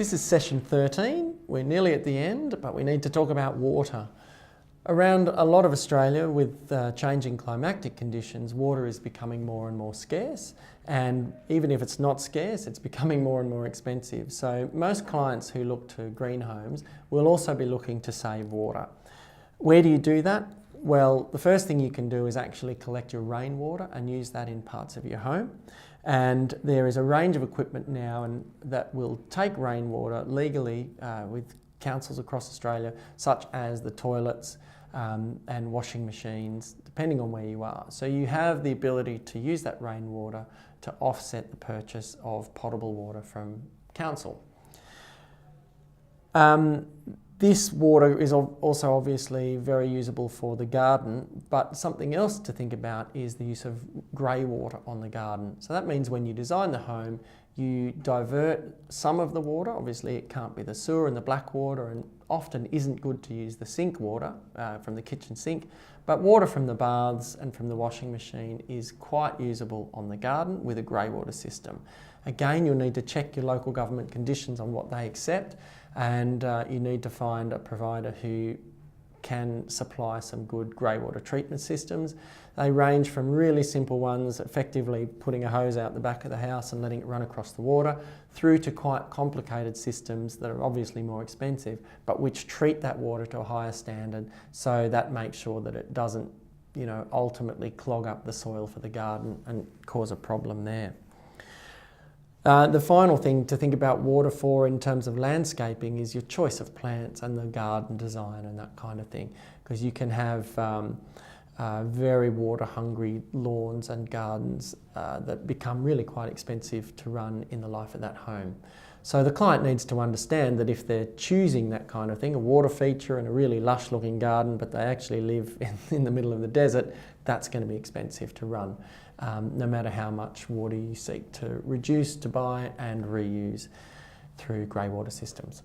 This is session 13. We're nearly at the end, but we need to talk about water. Around a lot of Australia, with changing climatic conditions, water is becoming more and more scarce, and even if it's not scarce, it's becoming more and more expensive. So most clients who look to green homes will also be looking to save water. Where do you do that? Well, the first thing you can do is actually collect your rainwater and use that in parts of your home. And there is a range of equipment now that will take rainwater legally with councils across Australia, such as the toilets and washing machines, depending on where you are. So you have the ability to use that rainwater to offset the purchase of potable water from council. This water is also obviously very usable for the garden, but something else to think about is the use of grey water on the garden. So that means when you design the home, you divert some of the water. Obviously it can't be the sewer and the black water, and often isn't good to use the sink water from the kitchen sink, but water from the baths and from the washing machine is quite usable on the garden with a grey water system. Again, you'll need to check your local government conditions on what they accept, and you need to find a provider who can supply some good grey water treatment systems. They range from really simple ones, effectively putting a hose out the back of the house and letting it run across the water, through to quite complicated systems that are obviously more expensive, but which treat that water to a higher standard, so that makes sure that it doesn't, ultimately clog up the soil for the garden and cause a problem there. The final thing to think about water for in terms of landscaping is your choice of plants and the garden design and that kind of thing, because you can have very water hungry lawns and gardens that become really quite expensive to run in the life of that home. So the client needs to understand that if they're choosing that kind of thing, a water feature and a really lush looking garden, but they actually live in the middle of the desert, that's going to be expensive to run, no matter how much water you seek to reduce, to buy and reuse through grey water systems.